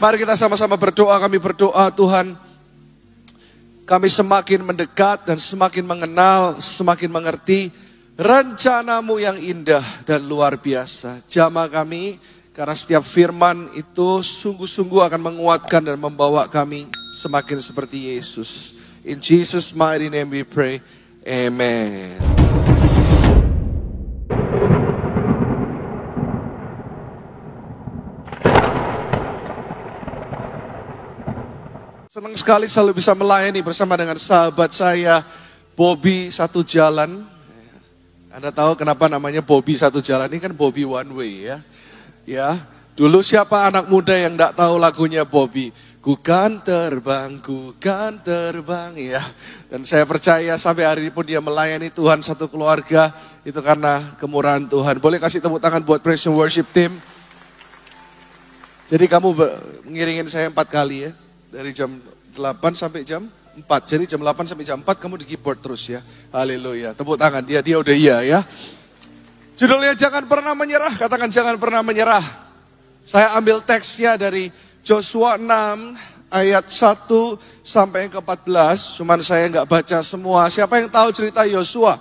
Mari kita sama-sama berdoa, kami berdoa Tuhan. Kami semakin mendekat dan semakin mengenal, semakin mengerti rencanamu yang indah dan luar biasa. Jamah kami, karena setiap firman itu sungguh-sungguh akan menguatkan dan membawa kami semakin seperti Yesus. In Jesus' mighty name we pray, amen. Senang sekali selalu bisa melayani bersama dengan sahabat saya, Bobby Satu Jalan. Anda tahu kenapa namanya Bobby Satu Jalan? Ini kan Bobby One Way ya. Ya, dulu siapa anak muda yang tidak tahu lagunya Bobby? Ku kan terbang ya. Dan saya percaya sampai hari ini pun dia melayani Tuhan satu keluarga. Itu karena kemurahan Tuhan. Boleh kasih tepuk tangan buat Praise and Worship Team. Jadi kamu mengiringin saya 4 kali ya. Dari jam 8 sampai jam 4. Jadi jam 8 sampai jam 4 kamu di keyboard terus ya. Haleluya. Tepuk tangan, dia udah iya ya. Judulnya jangan pernah menyerah. Katakan jangan pernah menyerah. Saya ambil teksnya dari Joshua 6 ayat 1 sampai ke 14. Cuman saya nggak baca semua. Siapa yang tahu cerita Yosua?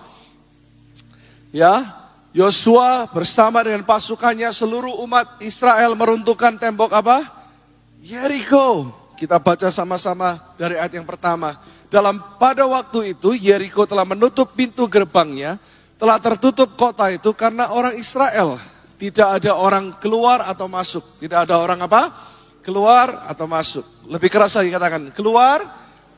Ya, Yosua bersama dengan pasukannya seluruh umat Israel meruntuhkan tembok apa? Yeriko. Kita baca sama-sama dari ayat yang pertama. Pada waktu itu Yeriko telah menutup pintu gerbangnya, telah tertutup kota itu karena orang Israel. Tidak ada orang keluar atau masuk. Tidak ada orang apa? Keluar atau masuk. Lebih keras lagi katakan, keluar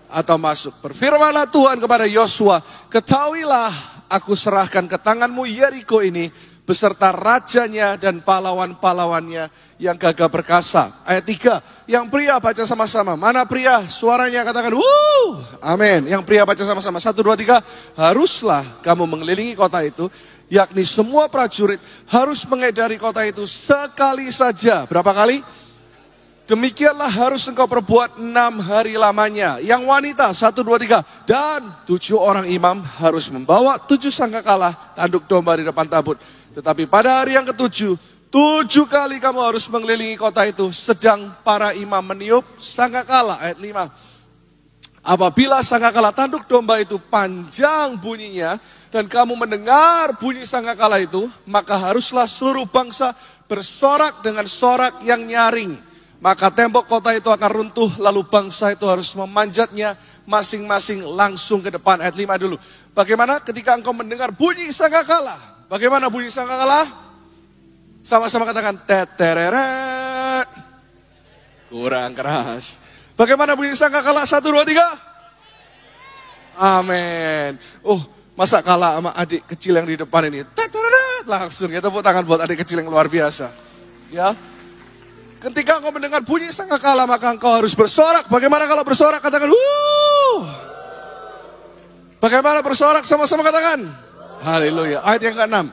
atau masuk. Berfirmanlah Tuhan kepada Yosua, ketahuilah aku serahkan ke tanganmu Yeriko ini, beserta rajanya dan pahlawan-pahlawannya yang gagah perkasa. Ayat 3, yang pria baca sama-sama. Mana pria? Suaranya katakan, wuh, amin. Yang pria baca sama-sama. 1, 2, 3, haruslah kamu mengelilingi kota itu, yakni semua prajurit harus mengedari kota itu sekali saja. Berapa kali? Demikianlah harus engkau perbuat 6 hari lamanya. Yang wanita, 1, 2, 3. Dan 7 orang imam harus membawa 7 sangkakala tanduk domba di depan tabut. Tetapi pada hari yang ke-7, 7 kali kamu harus mengelilingi kota itu. Sedang para imam meniup sangkakala. Ayat 5. Apabila sangkakala tanduk domba itu panjang bunyinya, dan kamu mendengar bunyi sangkakala itu, maka haruslah seluruh bangsa bersorak dengan sorak yang nyaring. Maka tembok kota itu akan runtuh, lalu bangsa itu harus memanjatnya masing-masing langsung ke depan. Ayat 5 dulu. Bagaimana ketika engkau mendengar bunyi sangkakala? Bagaimana bunyi sangkakala? Sama-sama katakan, tetereret. Kurang keras. Bagaimana bunyi sangkakala? 1, 2, 3. Amin. Masa kalah sama adik kecil yang di depan ini? Tetereret. Langsung ya, tepuk tangan buat adik kecil yang luar biasa. Ya. Ketika engkau mendengar bunyi sangkakala, maka engkau harus bersorak. Bagaimana kalau bersorak? Katakan, wuh. Bagaimana bersorak? Sama-sama katakan. Haleluya. Ayat yang ke-6.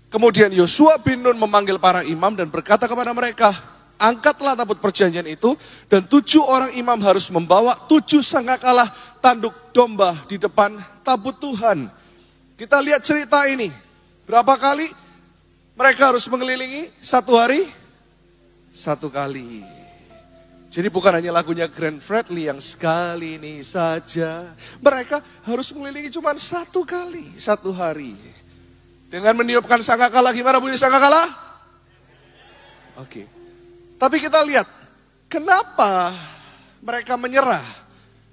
Kemudian Yosua bin Nun memanggil para imam dan berkata kepada mereka, angkatlah tabut perjanjian itu, dan 7 orang imam harus membawa 7 sangkakala tanduk domba di depan tabut Tuhan. Kita lihat cerita ini. Berapa kali mereka harus mengelilingi? 1 hari? 1 kali. Jadi bukan hanya lagunya Glenn Fredly yang sekali ini saja. Mereka harus mengelilingi cuma 1 kali, 1 hari. Dengan meniupkan sangkakala, gimana bunyi sangkakala? Oke. Tapi kita lihat, kenapa mereka menyerah?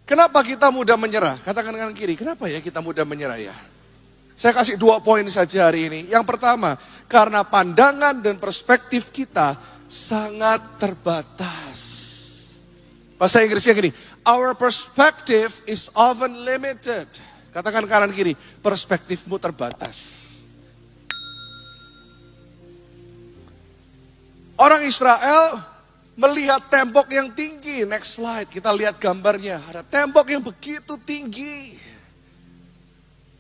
Kenapa kita mudah menyerah? Katakan kanan kiri, kenapa ya kita mudah menyerah ya? Saya kasih 2 poin saja hari ini. Yang pertama, karena pandangan dan perspektif kita sangat terbatas. Bahasa Inggrisnya gini, our perspective is often limited. Katakan kanan kiri, perspektifmu terbatas. Orang Israel melihat tembok yang tinggi. Next slide, kita lihat gambarnya. Ada tembok yang begitu tinggi.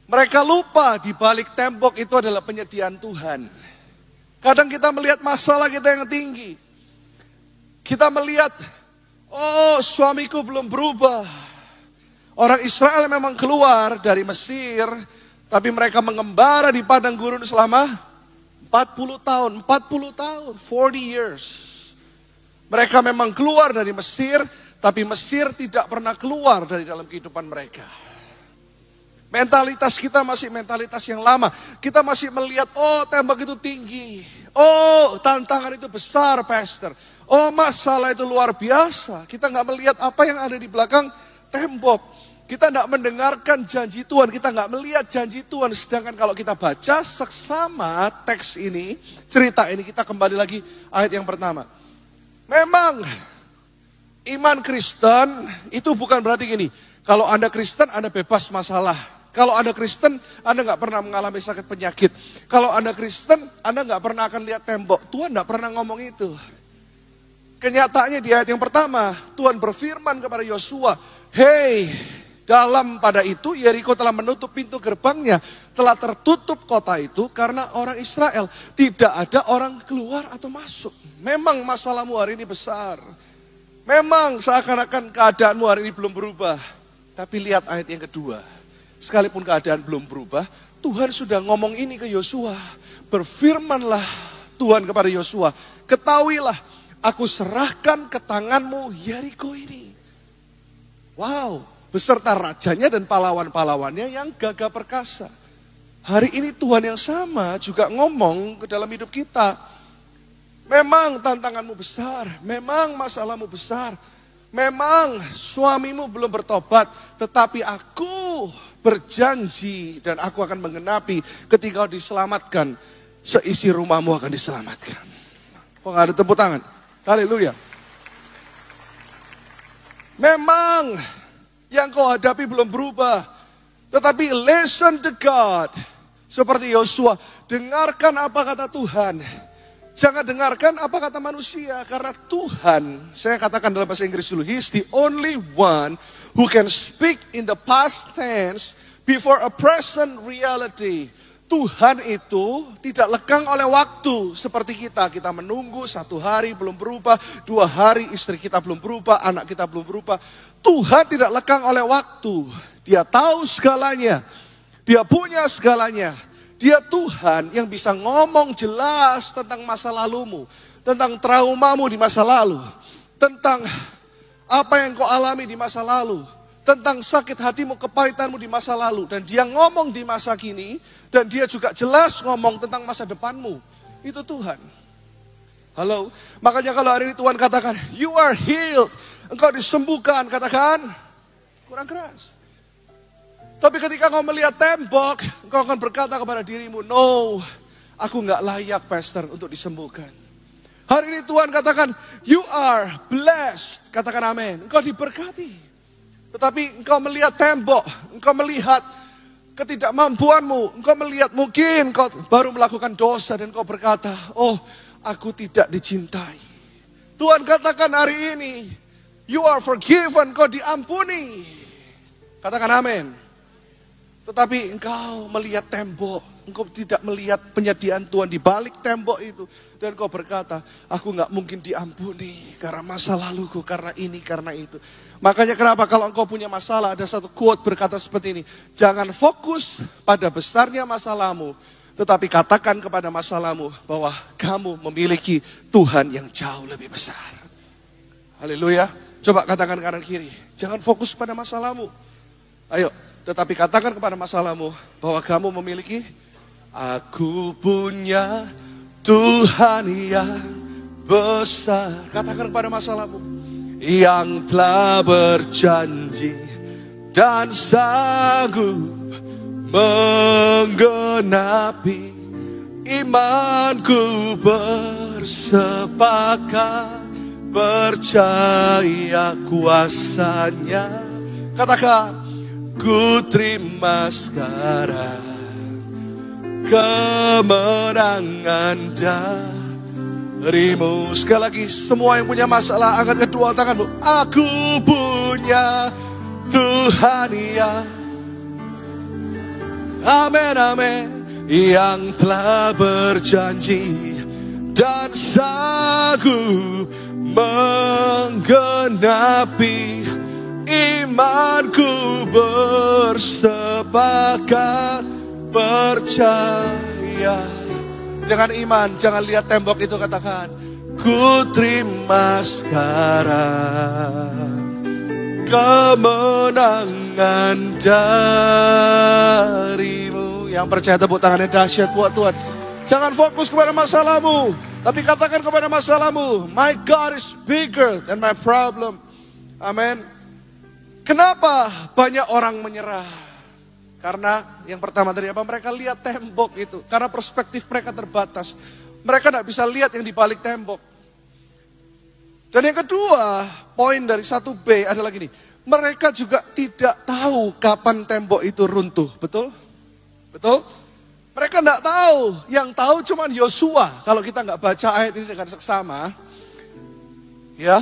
Mereka lupa di balik tembok itu adalah penyediaan Tuhan. Kadang kita melihat masalah kita yang tinggi. Kita melihat, suamiku belum berubah. Orang Israel memang keluar dari Mesir, tapi mereka mengembara di padang gurun selama 40 tahun, 40 tahun, 40 years. Mereka memang keluar dari Mesir, tapi Mesir tidak pernah keluar dari dalam kehidupan mereka. Mentalitas kita masih mentalitas yang lama. Kita masih melihat, oh tembok itu tinggi. Oh tantangan itu besar, pastor. Oh masalah itu luar biasa. Kita nggak melihat apa yang ada di belakang tembok. Kita tidak mendengarkan janji Tuhan, kita nggak melihat janji Tuhan. Sedangkan kalau kita baca seksama teks ini, cerita ini, kita kembali lagi ayat yang pertama. Memang iman Kristen itu bukan berarti gini, kalau Anda Kristen Anda bebas masalah. Kalau Anda Kristen Anda nggak pernah mengalami sakit penyakit. Kalau Anda Kristen Anda nggak pernah akan lihat tembok. Tuhan nggak pernah ngomong itu. Kenyataannya di ayat yang pertama, Tuhan berfirman kepada Yosua, "Hei, dalam pada itu Yeriko telah menutup pintu gerbangnya, telah tertutup kota itu karena orang Israel. Tidak ada orang keluar atau masuk." Memang masalahmu hari ini besar. Memang seakan-akan keadaanmu hari ini belum berubah. Tapi lihat ayat yang kedua. Sekalipun keadaan belum berubah, Tuhan sudah ngomong ini ke Yosua. Berfirmanlah Tuhan kepada Yosua, "Ketahuilah, aku serahkan ke tanganmu Yeriko ini." Wow. Beserta rajanya dan pahlawan-pahlawannya yang gagah perkasa. Hari ini Tuhan yang sama juga ngomong ke dalam hidup kita. Memang tantanganmu besar, memang masalahmu besar, memang suamimu belum bertobat, tetapi aku berjanji dan aku akan menggenapi ketika kau diselamatkan, seisi rumahmu akan diselamatkan. Kok gak ada tepuk tangan? Haleluya. Memang yang kau hadapi belum berubah. Tetapi listen to God. Seperti Yosua, dengarkan apa kata Tuhan. Jangan dengarkan apa kata manusia. Karena Tuhan, saya katakan dalam bahasa Inggris dulu, He is the only one who can speak in the past tense before a present reality. Tuhan itu tidak lekang oleh waktu seperti kita. Kita menunggu 1 hari belum berubah, 2 hari istri kita belum berubah, anak kita belum berubah. Tuhan tidak lekang oleh waktu. Dia tahu segalanya. Dia punya segalanya. Dia Tuhan yang bisa ngomong jelas tentang masa lalumu. Tentang traumamu di masa lalu. Tentang apa yang kau alami di masa lalu. Tentang sakit hatimu, kepahitanmu di masa lalu. Dan dia ngomong di masa kini. Dan dia juga jelas ngomong tentang masa depanmu. Itu Tuhan. Halo. Makanya kalau hari ini Tuhan katakan, you are healed. Engkau disembuhkan. Katakan, kurang keras. Tapi ketika kau melihat tembok, engkau akan berkata kepada dirimu, no, aku gak layak pastor untuk disembuhkan. Hari ini Tuhan katakan, you are blessed. Katakan amin. Engkau diberkati. Tetapi engkau melihat tembok, engkau melihat ketidakmampuanmu, engkau melihat mungkin kau baru melakukan dosa dan kau berkata, oh aku tidak dicintai. Tuhan katakan hari ini, you are forgiven, kau diampuni. Katakan amin. Tetapi engkau melihat tembok, engkau tidak melihat penyediaan Tuhan di balik tembok itu. Dan kau berkata, aku gak mungkin diampuni karena masa laluku, karena ini, karena itu. Makanya kenapa kalau engkau punya masalah, ada satu quote berkata seperti ini. Jangan fokus pada besarnya masalahmu, tetapi katakan kepada masalahmu bahwa kamu memiliki Tuhan yang jauh lebih besar. Haleluya. Coba katakan kanan kiri. Jangan fokus pada masalahmu. Ayo. Tetapi katakan kepada masalahmu bahwa kamu memiliki, aku punya Tuhan yang besar. Katakan kepada masalahmu, yang telah berjanji dan sanggup menggenapi. Imanku bersepakat percaya kuasanya. Katakan, ku terima sekarang kemenangan darimu. Sekali lagi, semua yang punya masalah, angkat kedua tanganmu. Aku punya Tuhan yang, amin, amin, yang telah berjanji dan sanggup menggenapi. Imanku bersepakat percaya. Dengan iman, jangan lihat tembok itu, katakan, ku terima sekarang kemenangan darimu. Yang percaya tepuk tangannya dahsyat buat Tuhan. Jangan fokus kepada masalahmu, tapi katakan kepada masalahmu, my God is bigger than my problem. Amin. Kenapa banyak orang menyerah? Karena yang pertama tadi apa? Mereka lihat tembok itu. Karena perspektif mereka terbatas. Mereka tidak bisa lihat yang di balik tembok. Dan yang kedua, poin dari 1B adalah gini. Mereka juga tidak tahu kapan tembok itu runtuh. Betul? Betul? Mereka tidak tahu. Yang tahu cuma Yosua. Kalau kita nggak baca ayat ini dengan seksama. Ya.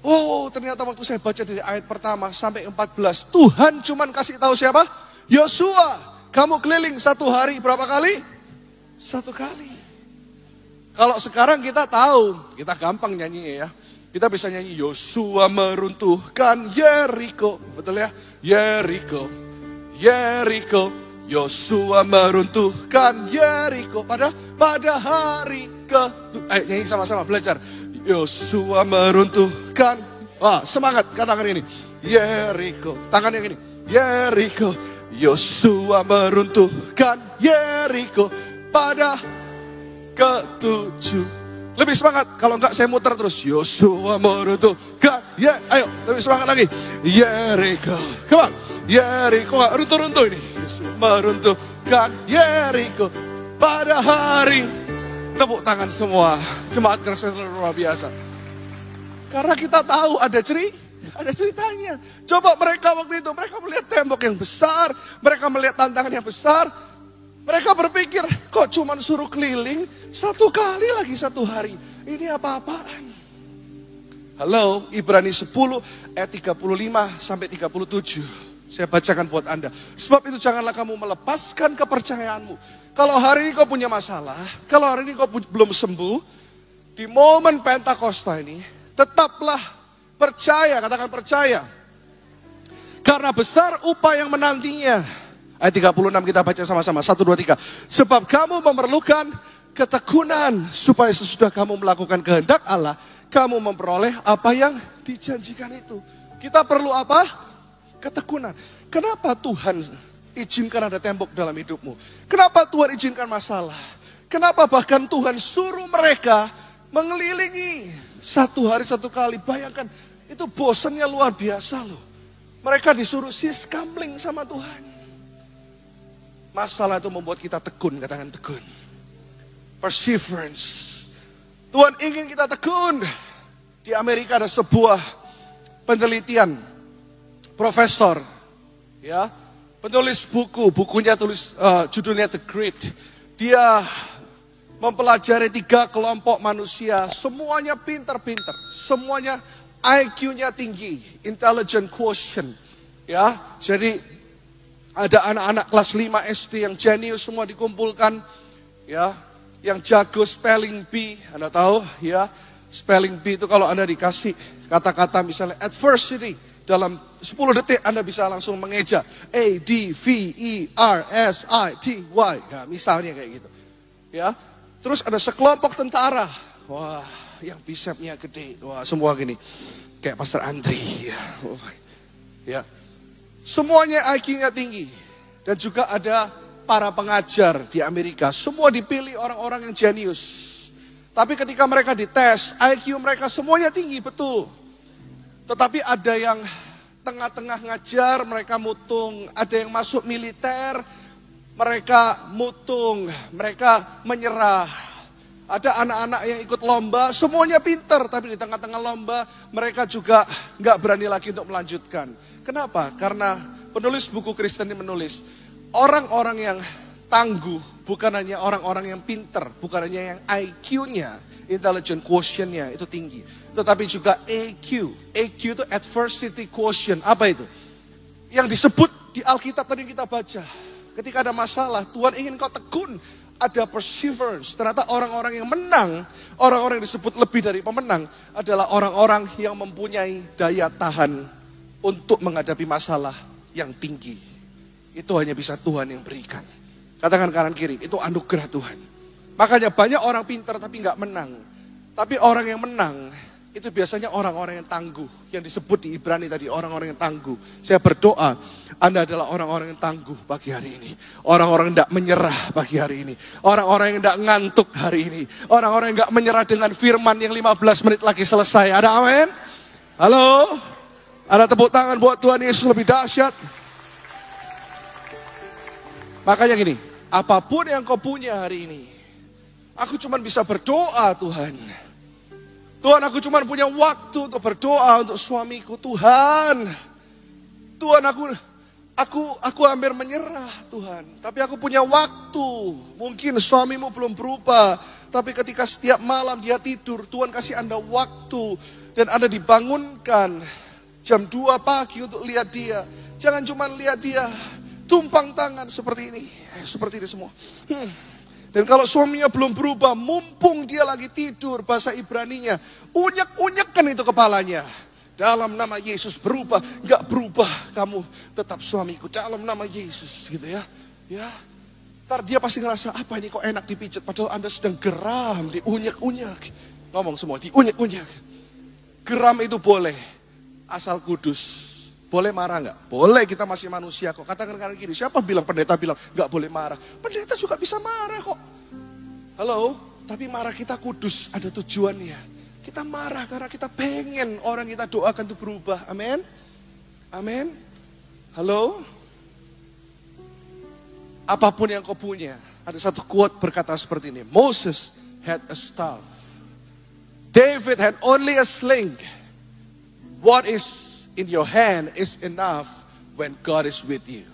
Oh, ternyata waktu saya baca dari ayat pertama sampai 14. Tuhan cuma kasih tahu siapa? Yosua. Kamu keliling satu hari berapa kali? Satu kali. Kalau sekarang kita tahu, kita gampang nyanyinya ya. Kita bisa nyanyi Yosua meruntuhkan Yeriko. Betul ya? Yeriko. Yeriko. Yosua meruntuhkan Yeriko. Pada hari nyanyi sama-sama belajar. Yosua meruntuhkan. Wah, semangat katakan ini. Yeriko. Tangan yang ini. Yeriko. Yosua meruntuhkan Yeriko pada ke-7. Lebih semangat. Kalau enggak saya muter terus. Yosua meruntuhkan. Ayo, lebih semangat lagi. Yeriko. Come on. Yeriko. Runtuh-runtuh ini. Yosua meruntuhkan Yeriko pada hari. Tepuk tangan semua. Jemaat Kristen luar biasa. Karena kita tahu ada ceritanya. Coba mereka waktu itu, mereka melihat tembok yang besar. Mereka melihat tantangan yang besar. Mereka berpikir, kok cuma suruh keliling satu kali lagi satu hari. Ini apa-apaan? Halo, Ibrani 10 ayat 35 sampai 37. Saya bacakan buat Anda. Sebab itu janganlah kamu melepaskan kepercayaanmu. Kalau hari ini kau punya masalah, kalau hari ini kau belum sembuh, di momen Pentakosta ini, tetaplah percaya, katakan percaya. Karena besar upah yang menantinya. Ayat 36 kita baca sama-sama, 1, 2, 3. Sebab kamu memerlukan ketekunan, supaya sesudah kamu melakukan kehendak Allah, kamu memperoleh apa yang dijanjikan itu. Kita perlu apa? Ketekunan. Kenapa Tuhan izinkan ada tembok dalam hidupmu? Kenapa Tuhan izinkan masalah? Kenapa bahkan Tuhan suruh mereka mengelilingi satu hari satu kali? Bayangkan, itu bosannya luar biasa loh. Mereka disuruh siskamling sama Tuhan. Masalah itu membuat kita tekun, katakan tekun. Perseverance. Tuhan ingin kita tekun. Di Amerika ada sebuah penelitian. Profesor, ya, penulis bukunya judulnya The Great. Dia mempelajari 3 kelompok manusia, semuanya pintar-pintar, semuanya IQ-nya tinggi, intelligent quotient. Ya, jadi ada anak-anak kelas 5 SD yang jenius semua dikumpulkan, ya, yang jago spelling bee, Anda tahu, ya, spelling bee itu kalau Anda dikasih kata-kata misalnya adversity, dalam 10 detik Anda bisa langsung mengeja. ADVERSITY. Ya, misalnya kayak gitu. Ya. Terus ada sekelompok tentara. Wah, yang bisepnya gede. Wah, semua gini. Kayak Pastor Andri. Ya. Ya. Semuanya IQ-nya tinggi. Dan juga ada para pengajar di Amerika. Semua dipilih orang-orang yang jenius. Tapi ketika mereka dites, IQ mereka semuanya tinggi, betul. Tetapi ada yang tengah-tengah ngajar, mereka mutung. Ada yang masuk militer, mereka mutung. Mereka menyerah. Ada anak-anak yang ikut lomba, semuanya pintar. Tapi di tengah-tengah lomba, mereka juga nggak berani lagi untuk melanjutkan. Kenapa? Karena penulis buku Kristen ini menulis, orang-orang yang tangguh, bukan hanya orang-orang yang pintar, bukan hanya yang IQ-nya, intelligent quotient-nya itu tinggi. Tetapi juga AQ. AQ itu adversity quotient. Apa itu? Yang disebut di Alkitab tadi kita baca. Ketika ada masalah, Tuhan ingin kau tekun. Ada perseverance. Ternyata orang-orang yang menang, orang-orang yang disebut lebih dari pemenang, adalah orang-orang yang mempunyai daya tahan untuk menghadapi masalah yang tinggi. Itu hanya bisa Tuhan yang berikan. Katakan kanan kiri, itu anugerah Tuhan. Makanya banyak orang pintar tapi nggak menang. Tapi orang yang menang, itu biasanya orang-orang yang tangguh. Yang disebut di Ibrani tadi, orang-orang yang tangguh. Saya berdoa, Anda adalah orang-orang yang tangguh pagi hari ini. Orang-orang yang tidak menyerah pagi hari ini. Orang-orang yang tidak ngantuk hari ini. Orang-orang yang tidak menyerah dengan firman yang 15 menit lagi selesai. Ada amin? Halo? Ada tepuk tangan buat Tuhan Yesus lebih dahsyat. Makanya gini, apapun yang kau punya hari ini, aku cuma bisa berdoa Tuhan. Tuhan, aku cuma punya waktu untuk berdoa untuk suamiku. Tuhan, aku hampir menyerah Tuhan. Tapi aku punya waktu. Mungkin suamimu belum berubah. Tapi ketika setiap malam dia tidur, Tuhan kasih Anda waktu. Dan Anda dibangunkan jam 2 pagi untuk lihat dia. Jangan cuma lihat dia tumpang tangan seperti ini. Seperti ini semua. Dan kalau suaminya belum berubah, mumpung dia lagi tidur, bahasa Ibraninya, unyek-unyekkan itu kepalanya. Dalam nama Yesus berubah, gak berubah kamu tetap suamiku. Dalam nama Yesus gitu ya. Ya, ntar dia pasti ngerasa, apa ini kok enak dipijat, padahal Anda sedang geram, diunyek-unyek. Ngomong semua, diunyek-unyek. Geram itu boleh, asal kudus. Boleh marah nggak? Boleh, kita masih manusia kok. Katakan gini, siapa bilang pendeta bilang nggak boleh marah? Pendeta juga bisa marah kok. Halo, tapi marah kita kudus, ada tujuannya. Kita marah karena kita pengen orang kita doakan itu berubah. Amin. Amin. Halo. Apapun yang kau punya, ada satu quote berkata seperti ini. Moses had a staff. David had only a sling. What is in your hand is enough when God is with you.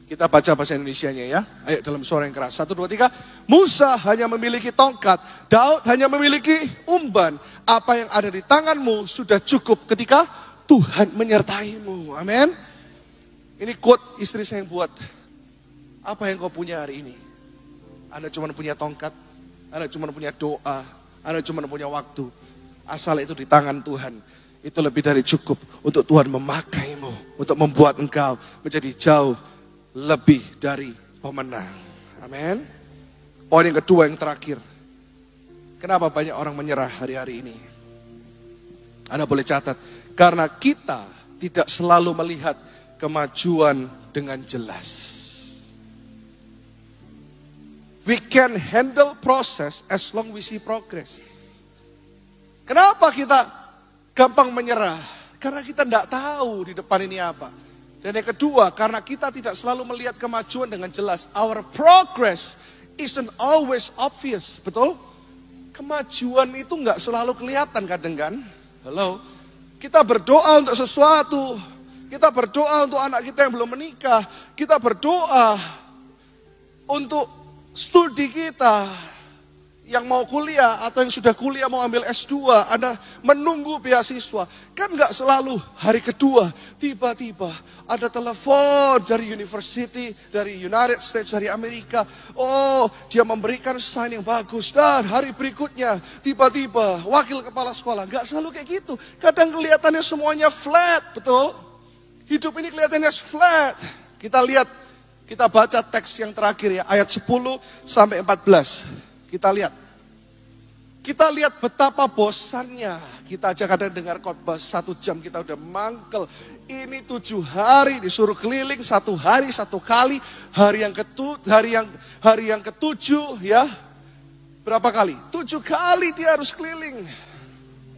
Kita baca bahasa Indonesianya ya. Ayo dalam suara yang keras. 1, 2, 3. Musa hanya memiliki tongkat. Daud hanya memiliki umban. Apa yang ada di tanganmu sudah cukup ketika Tuhan menyertaimu. Amin. Ini quote istri saya yang buat. Apa yang kau punya hari ini? Anda cuma punya tongkat. Anda cuma punya doa. Anda cuma punya waktu. Asal itu di tangan Tuhan. Itu lebih dari cukup untuk Tuhan memakaimu. Untuk membuat engkau menjadi jauh lebih dari pemenang. Amin. Poin yang kedua yang terakhir. Kenapa banyak orang menyerah hari-hari ini? Anda boleh catat. Karena kita tidak selalu melihat kemajuan dengan jelas. We can handle process as long we see progress. Kenapa kita gampang menyerah? Karena kita tidak tahu di depan ini apa. Dan yang kedua, karena kita tidak selalu melihat kemajuan dengan jelas. Our progress isn't always obvious, betul? Kemajuan itu nggak selalu kelihatan kadang kan? Halo? Kita berdoa untuk sesuatu. Kita berdoa untuk anak kita yang belum menikah. Kita berdoa untuk studi kita. Yang mau kuliah atau yang sudah kuliah mau ambil S2, Anda menunggu beasiswa. Kan nggak selalu hari kedua, tiba-tiba ada telepon dari university, dari United States, dari Amerika. Oh, dia memberikan sign yang bagus. Dan hari berikutnya, tiba-tiba wakil kepala sekolah. Nggak selalu kayak gitu. Kadang kelihatannya semuanya flat, betul? Hidup ini kelihatannya flat. Kita lihat, kita baca teks yang terakhir ya, ayat 10 sampai 14. Kita lihat betapa bosannya. Kita aja kadang dengar khotbah 1 jam kita udah mangkel. Ini 7 hari disuruh keliling, 1 hari 1 kali. Hari yang ketujuh ya. Berapa kali? 7 kali dia harus keliling.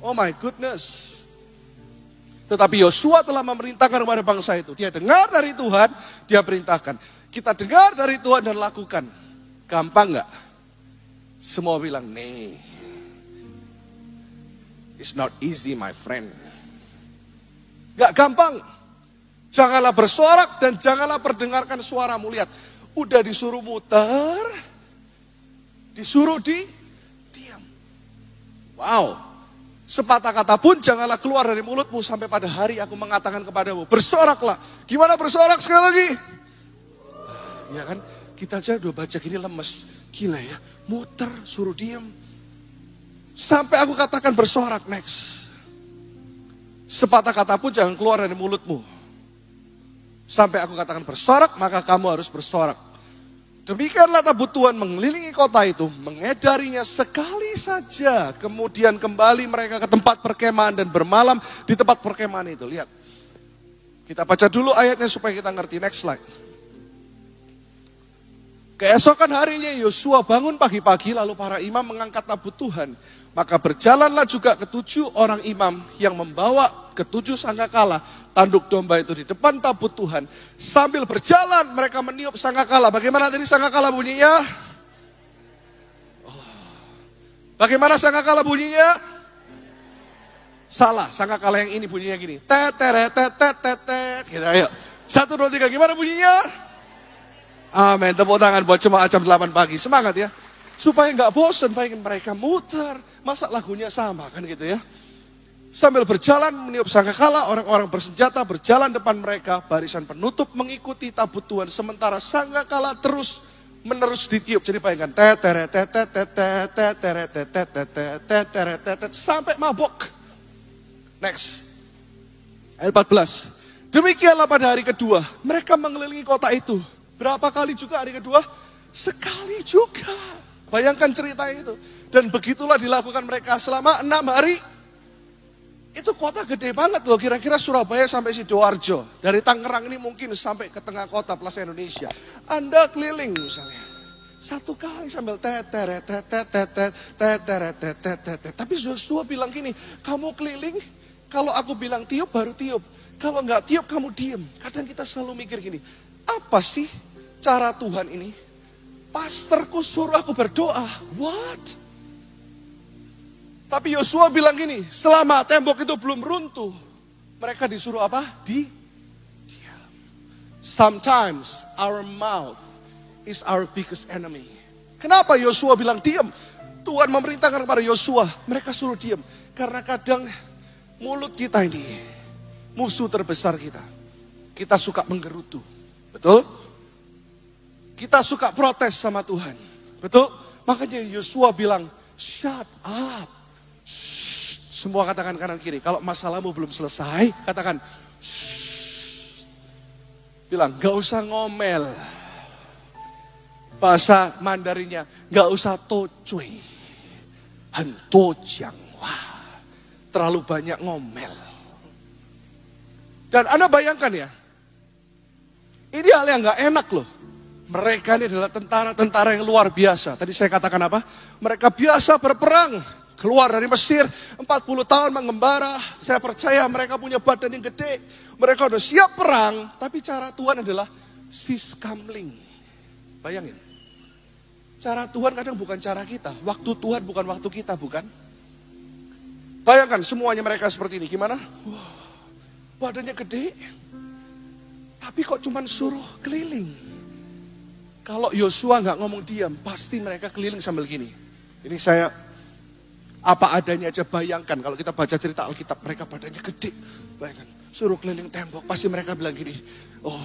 Oh my goodness. Tetapi Yosua telah memerintahkan kepada bangsa itu. Dia dengar dari Tuhan, dia perintahkan. Kita dengar dari Tuhan dan lakukan. Gampang gak? Semua bilang, nih, it's not easy my friend. Gak gampang. Janganlah bersorak dan janganlah perdengarkan suaramu. Lihat, udah disuruh muter, disuruh diam. Wow, sepatah kata pun janganlah keluar dari mulutmu sampai pada hari aku mengatakan kepadamu, bersoraklah. Gimana bersorak sekali lagi? Ya kan, kita aja udah baca gini lemes. Gila ya, muter, suruh diam. Sampai aku katakan bersorak, next. Sepatah kata pun jangan keluar dari mulutmu. Sampai aku katakan bersorak, maka kamu harus bersorak. Demikianlah tabut Tuhan mengelilingi kota itu, mengedarinya sekali saja. Kemudian kembali mereka ke tempat perkemahan dan bermalam di tempat perkemahan itu. Lihat, kita baca dulu ayatnya supaya kita ngerti. Next slide. Keesokan harinya Yosua bangun pagi-pagi, lalu para imam mengangkat tabut Tuhan. Maka berjalanlah juga ketujuh orang imam yang membawa ketujuh sangkakala tanduk domba itu di depan tabut Tuhan. Sambil berjalan mereka meniup sangkakala. Bagaimana tadi sangkakala bunyinya? Bagaimana sangkakala bunyinya? Salah, sangkakala yang ini bunyinya gini. Tet, teret, tet, tet, tet, tet. Gitu, ayo. 1, 2, 3, gimana bunyinya? Amin, tepuk tangan buat jemaat jam 8 pagi. Semangat ya. Supaya nggak bosan, bayangin mereka muter. Masa lagunya sama kan gitu ya. Sambil berjalan meniup sangkakala, orang-orang bersenjata berjalan depan mereka. Barisan penutup mengikuti tabut Tuhan. Sementara sangkakala terus menerus ditiup. Jadi bayangkan. Sampai mabok. Next. Ayat 14. Demikianlah pada hari kedua. Mereka mengelilingi kota itu. Berapa kali juga hari kedua? Sekali juga. Bayangkan cerita itu. Dan begitulah dilakukan mereka selama 6 hari. Itu kota gede banget loh. Kira-kira Surabaya sampai Sidoarjo. Dari Tangerang ini mungkin sampai ke tengah kota Plaza Indonesia. Anda keliling misalnya. 1 kali sambil teteret. Tapi Yosua bilang gini. Kamu keliling, kalau aku bilang tiup baru tiup. Kalau nggak tiup kamu diem. Kadang kita selalu mikir gini. Apa sih cara Tuhan ini? Pastorku suruh aku berdoa. What? Tapi Yosua bilang gini, selama tembok itu belum runtuh, mereka disuruh apa? Diam. Sometimes our mouth is our biggest enemy. Kenapa Yosua bilang diam? Tuhan memerintahkan kepada Yosua, mereka suruh diam. Karena kadang mulut kita ini musuh terbesar kita. Kita suka menggerutu. Betul? Kita suka protes sama Tuhan. Betul? Makanya Yosua bilang, shut up. Shh. Semua katakan kanan kiri. Kalau masalahmu belum selesai, katakan, shh. Bilang, gak usah ngomel. Bahasa Mandarinnya, gak usah tocuy. Hentojang. Wah, terlalu banyak ngomel. Dan Anda bayangkan ya, ini hal yang gak enak loh. Mereka ini adalah tentara-tentara yang luar biasa. Tadi saya katakan apa? Mereka biasa berperang. Keluar dari Mesir, 40 tahun mengembara. Saya percaya mereka punya badan yang gede. Mereka udah siap perang. Tapi cara Tuhan adalah siskamling. Bayangin. Cara Tuhan kadang bukan cara kita. Waktu Tuhan bukan waktu kita, bukan? Bayangkan semuanya mereka seperti ini. Gimana? Wah, badannya gede. Tapi kok cuman suruh keliling. Kalau Yosua nggak ngomong diam, pasti mereka keliling sambil gini. Ini saya apa adanya aja bayangkan. Kalau kita baca cerita Alkitab, mereka badannya gede. Bayangkan, suruh keliling tembok, pasti mereka bilang gini. Oh,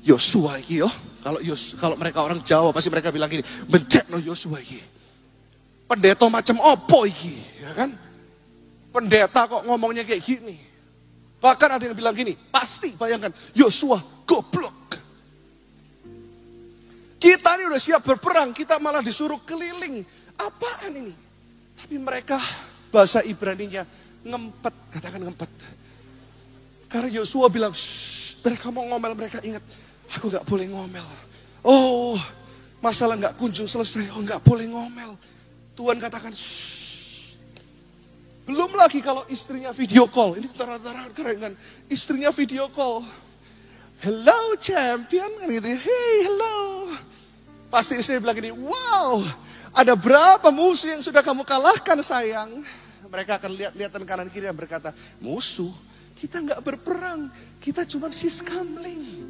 Yosua iki yo. Kalau mereka orang Jawa, pasti mereka bilang gini. Bencet no Yosua iki. Pendeta macam opo iki, ya kan? Pendeta kok ngomongnya kayak gini. Bahkan ada yang bilang gini, pasti bayangkan Yosua goblok. Kita ini udah siap berperang, kita malah disuruh keliling. Apaan ini? Tapi mereka bahasa Ibraninya ngempet, katakan ngempet. Karena Yosua bilang, mereka mau ngomel, mereka ingat, aku gak boleh ngomel. Oh, masalah gak kunjung selesai, oh gak boleh ngomel. Tuhan katakan, belum lagi kalau istrinya video call. Ini tentara-tentara keren. Istrinya video call. Hello champion, kan gitu. Hey, hello. Pasti istri bilang gini, wow, ada berapa musuh yang sudah kamu kalahkan sayang. Mereka akan lihat-lihatan kanan kiri dan berkata, musuh, kita nggak berperang, kita cuma siskamling.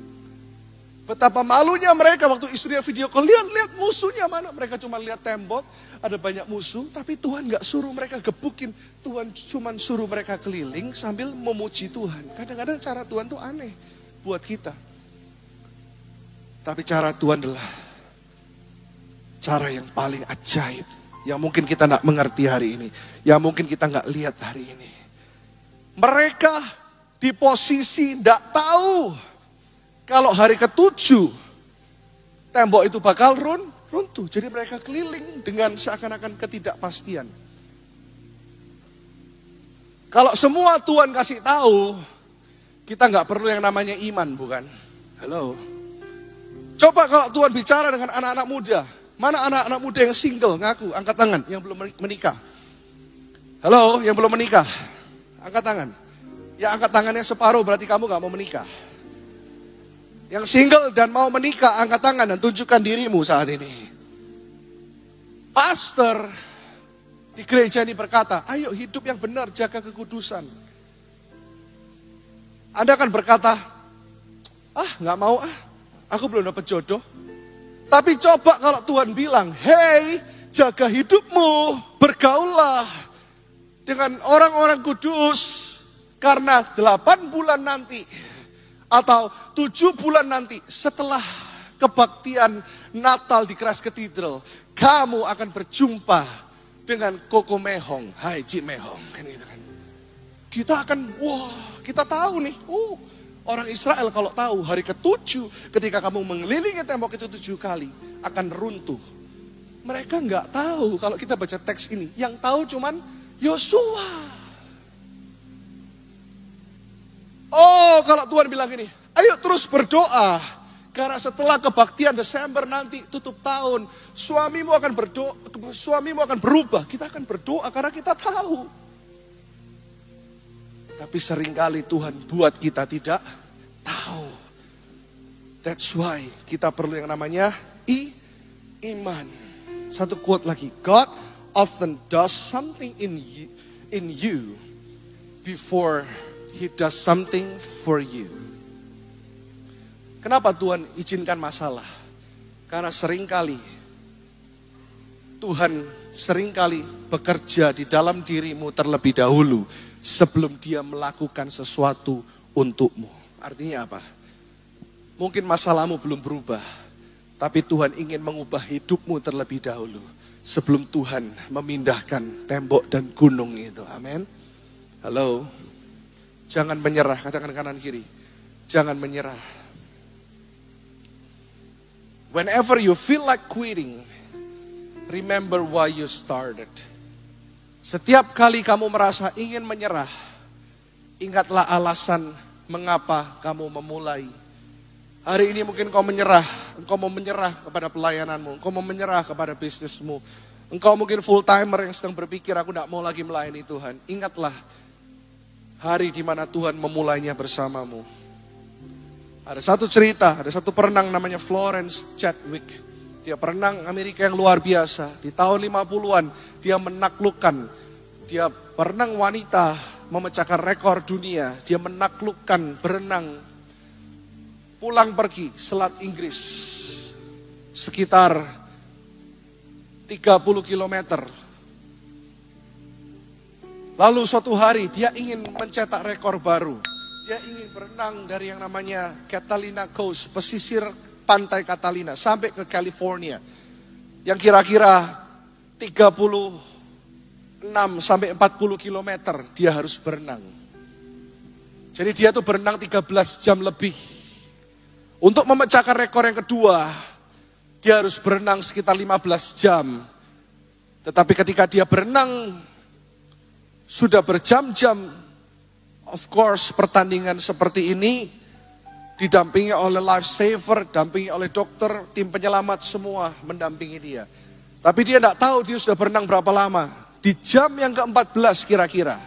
Betapa malunya mereka waktu istrinya video call, lihat musuhnya mana. Mereka cuma lihat tembok, ada banyak musuh, tapi Tuhan nggak suruh mereka gebukin. Tuhan cuma suruh mereka keliling sambil memuji Tuhan. Kadang-kadang cara Tuhan tuh aneh buat kita. Tapi cara Tuhan adalah cara yang paling ajaib. Yang mungkin kita gak mengerti hari ini. Yang mungkin kita gak lihat hari ini. Mereka di posisi gak tahu. Kalau hari ke-7 tembok itu bakal runtuh. Jadi mereka keliling dengan seakan-akan ketidakpastian. Kalau semua Tuhan kasih tahu, kita nggak perlu yang namanya iman, bukan? Halo. Coba kalau Tuhan bicara dengan anak-anak muda. Mana anak-anak muda yang single, ngaku, angkat tangan, yang belum menikah. Halo, yang belum menikah, angkat tangan. Yang angkat tangannya separuh berarti kamu nggak mau menikah. Yang single dan mau menikah, angkat tangan dan tunjukkan dirimu saat ini. Pastor di gereja ini berkata, ayo hidup yang benar, jaga kekudusan. Anda akan berkata, nggak mau aku belum dapat jodoh. Tapi coba kalau Tuhan bilang, hey, jaga hidupmu, bergaullah dengan orang-orang kudus. Karena 8 bulan nanti, atau 7 bulan nanti setelah kebaktian Natal di Christ Cathedral, kamu akan berjumpa dengan Koko Mehong, hai Cik Mehong. Kan gitu kan. Kita akan, kita tahu nih, orang Israel kalau tahu hari ke-7 ketika kamu mengelilingi tembok itu 7 kali akan runtuh. Mereka nggak tahu kalau kita baca teks ini. Yang tahu cuman Yosua. Kalau Tuhan bilang gini, ayo terus berdoa. Karena setelah kebaktian Desember nanti tutup tahun, suamimu akan berubah. Kita akan berdoa karena kita tahu. Tapi seringkali Tuhan buat kita tidak tahu. That's why kita perlu yang namanya iman. Satu quote lagi. God often does something in you before He does something for you. Kenapa Tuhan izinkan masalah? Karena seringkali Tuhan bekerja di dalam dirimu terlebih dahulu sebelum Dia melakukan sesuatu untukmu. Artinya apa? Mungkin masalahmu belum berubah, tapi Tuhan ingin mengubah hidupmu terlebih dahulu sebelum Tuhan memindahkan tembok dan gunung itu. Amin. Halo. Jangan menyerah, katakan kanan kiri. Jangan menyerah. Whenever you feel like quitting, remember why you started. Setiap kali kamu merasa ingin menyerah, ingatlah alasan mengapa kamu memulai. Hari ini mungkin engkau mau menyerah kepada pelayananmu, engkau mau menyerah kepada bisnismu. Engkau mungkin full timer yang sedang berpikir, aku tidak mau lagi melayani Tuhan. Ingatlah hari di mana Tuhan memulainya bersamamu. Ada satu cerita, ada satu perenang namanya Florence Chadwick. Dia perenang Amerika yang luar biasa. Di tahun 50-an dia menaklukkan, dia perenang wanita memecahkan rekor dunia. Dia menaklukkan berenang pulang pergi Selat Inggris. Sekitar 30 kilometer. Lalu suatu hari dia ingin mencetak rekor baru. Dia ingin berenang dari yang namanya Catalina Coast, pesisir pantai Catalina, sampai ke California. Yang kira-kira 36 sampai 40 kilometer dia harus berenang. Jadi dia tuh berenang 13 jam lebih. Untuk memecahkan rekor yang kedua, dia harus berenang sekitar 15 jam. Tetapi ketika dia berenang sudah berjam-jam, of course pertandingan seperti ini didampingi oleh lifesaver, didampingi oleh dokter, tim penyelamat semua mendampingi dia. Tapi dia tidak tahu dia sudah berenang berapa lama. Di jam yang ke-14 kira-kira,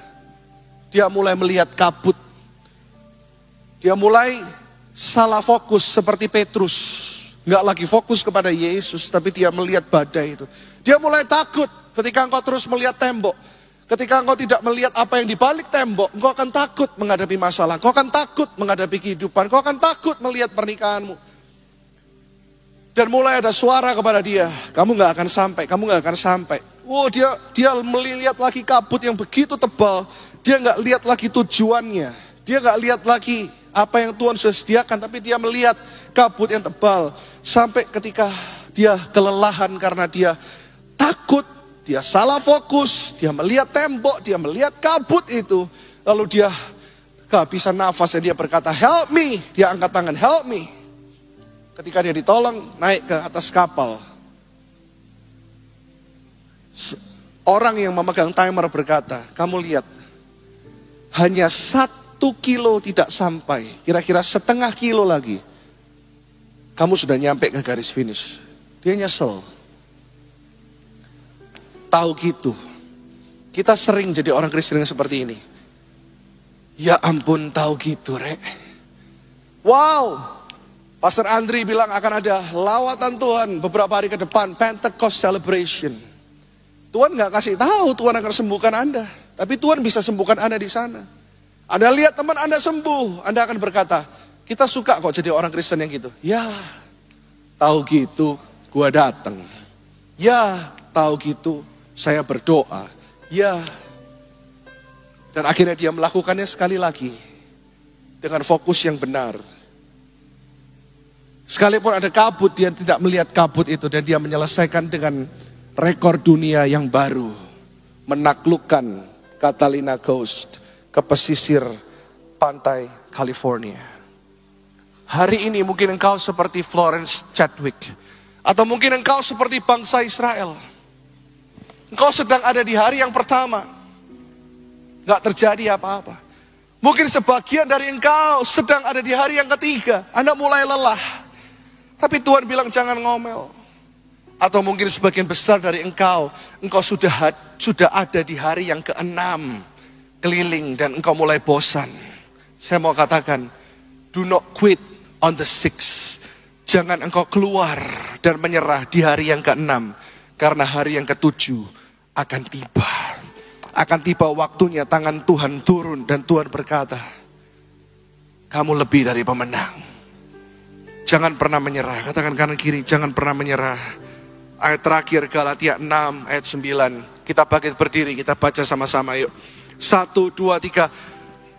dia mulai melihat kabut. Dia mulai salah fokus seperti Petrus. Nggak lagi fokus kepada Yesus, tapi dia melihat badai itu. Dia mulai takut ketika engkau terus melihat tembok. Ketika engkau tidak melihat apa yang di balik tembok, engkau akan takut menghadapi masalah. Engkau akan takut menghadapi kehidupan. Engkau akan takut melihat pernikahanmu. Dan mulai ada suara kepada dia, kamu nggak akan sampai, kamu nggak akan sampai. Dia melihat lagi kabut yang begitu tebal. Dia nggak lihat lagi tujuannya. Dia nggak lihat lagi apa yang Tuhan sudah sediakan, tapi dia melihat kabut yang tebal. Sampai ketika dia kelelahan karena dia takut. Dia salah fokus, dia melihat tembok, dia melihat kabut itu. Lalu dia kehabisan nafas dan dia berkata, help me. Dia angkat tangan, help me. Ketika dia ditolong naik ke atas kapal, orang yang memegang timer berkata, kamu lihat, hanya 1 kilo tidak sampai, kira-kira setengah kilo lagi, kamu sudah nyampe ke garis finish. Dia nyesel. Tahu gitu, kita sering jadi orang Kristen yang seperti ini. Ya ampun, tahu gitu, Rek. Wow, Pastor Andri bilang akan ada lawatan Tuhan beberapa hari ke depan, Pentecost Celebration. Tuhan gak kasih tahu Tuhan akan sembuhkan Anda, tapi Tuhan bisa sembuhkan Anda di sana. Anda lihat teman Anda sembuh, Anda akan berkata, kita suka kok jadi orang Kristen yang gitu. Ya, tahu gitu, gua datang. Ya, tahu gitu, saya berdoa. Ya, dan akhirnya dia melakukannya sekali lagi dengan fokus yang benar. Sekalipun ada kabut, dia tidak melihat kabut itu dan dia menyelesaikan dengan rekor dunia yang baru. Menaklukkan Catalina Coast ke pesisir pantai California. Hari ini mungkin engkau seperti Florence Chadwick. Atau mungkin engkau seperti bangsa Israel. Engkau sedang ada di hari yang pertama. Gak terjadi apa-apa. Mungkin sebagian dari engkau sedang ada di hari yang ketiga. Anda mulai lelah. Tapi Tuhan bilang jangan ngomel. Atau mungkin sebagian besar dari engkau sudah ada di hari yang ke-6 keliling dan engkau mulai bosan. Saya mau katakan, do not quit on the 6th. Jangan engkau keluar dan menyerah di hari yang ke-6. Karena hari yang ke-7 akan tiba. Akan tiba waktunya tangan Tuhan turun dan Tuhan berkata, kamu lebih dari pemenang. Jangan pernah menyerah. Katakan kanan kiri, jangan pernah menyerah. Ayat terakhir Galatia 6 ayat 9. Kita bangkit berdiri, kita baca sama-sama yuk. 1, 2, 3.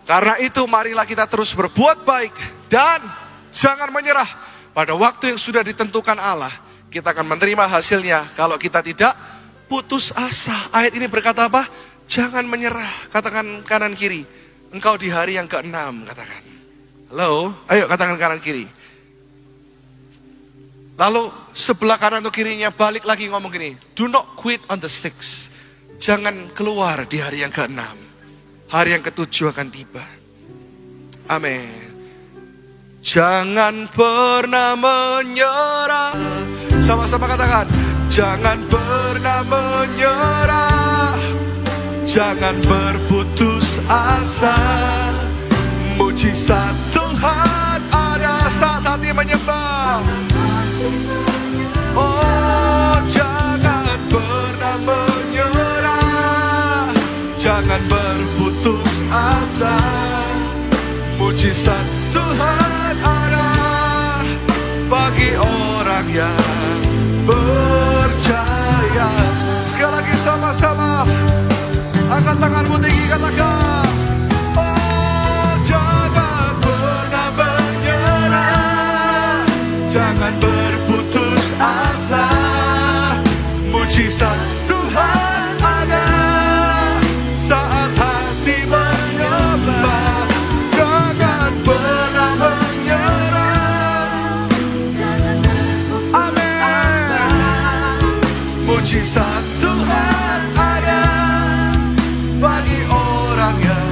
Karena itu marilah kita terus berbuat baik dan jangan menyerah. Pada waktu yang sudah ditentukan Allah, kita akan menerima hasilnya kalau kita tidak putus asa. Ayat ini berkata apa? Jangan menyerah. Katakan kanan kiri. Engkau di hari yang ke-6, katakan. Halo, ayo katakan kanan kiri. Lalu sebelah kanan atau kirinya balik lagi ngomong gini. Do not quit on the 6th. Jangan keluar di hari yang ke-6. Hari yang ke-7 akan tiba. Amin. Jangan pernah menyerah. Sama-sama katakan. Jangan pernah menyerah. Jangan berputus asa. Mujizat Tuhan ada saat hati menyembah. Oh, jangan pernah menyerah. Jangan berputus asa. Mujizat Tuhan ada bagi orang yang percaya. Sekali lagi sama-sama. Angkat tanganmu tinggi, katakan. Oh, jangan pernah menyerah. Jangan berputus asa. Mujizat Tuhan ada saat hati menyembah. Jangan pernah menyerah. Amin. Mujizat Tuhan ada bagi orang yang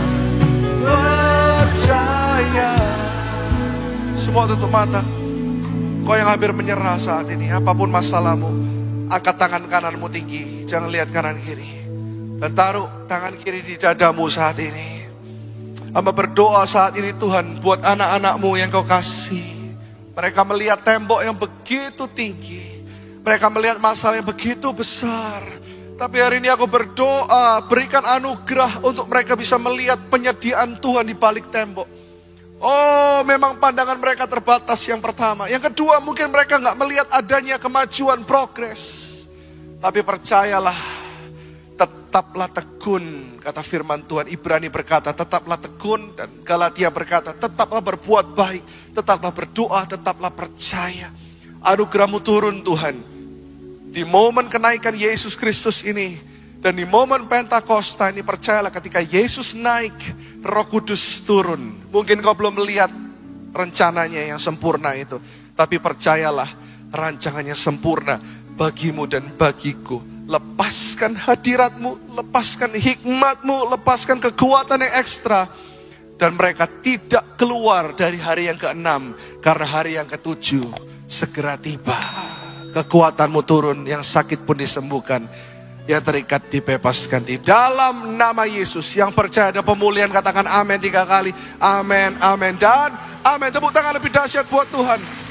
percaya. Semua tutup mata. Kau yang hampir menyerah saat ini, apapun masalahmu, angkat tangan kananmu tinggi, jangan lihat kanan kiri. Dan taruh tangan kiri di dadamu saat ini. Hamba berdoa saat ini Tuhan, buat anak-anakmu yang kau kasih. Mereka melihat tembok yang begitu tinggi. Mereka melihat masalah yang begitu besar. Tapi hari ini aku berdoa, berikan anugerah untuk mereka bisa melihat penyediaan Tuhan di balik tembok. Oh, memang pandangan mereka terbatas yang pertama. Yang kedua, mungkin mereka gak melihat adanya kemajuan, progres. Tapi percayalah, tetaplah tekun. Kata firman Tuhan, Ibrani berkata, tetaplah tekun. Dan Galatia berkata, tetaplah berbuat baik. Tetaplah berdoa, tetaplah percaya. Anugerahmu turun Tuhan. Di momen kenaikan Yesus Kristus ini. Dan di momen Pentakosta ini, percayalah ketika Yesus naik, Roh Kudus turun. Mungkin kau belum melihat rencananya yang sempurna itu. Tapi percayalah, rancangannya sempurna bagimu dan bagiku. Lepaskan hadiratmu, lepaskan hikmatmu, lepaskan kekuatan yang ekstra. Dan mereka tidak keluar dari hari yang ke-6, karena hari yang ke-7 segera tiba. Kekuatanmu turun, yang sakit pun disembuhkan, yang terikat dibebaskan di dalam nama Yesus. Yang percaya ada pemulihan, katakan amin 3 kali. Amin, amin, dan amin. Tepuk tangan lebih dahsyat buat Tuhan.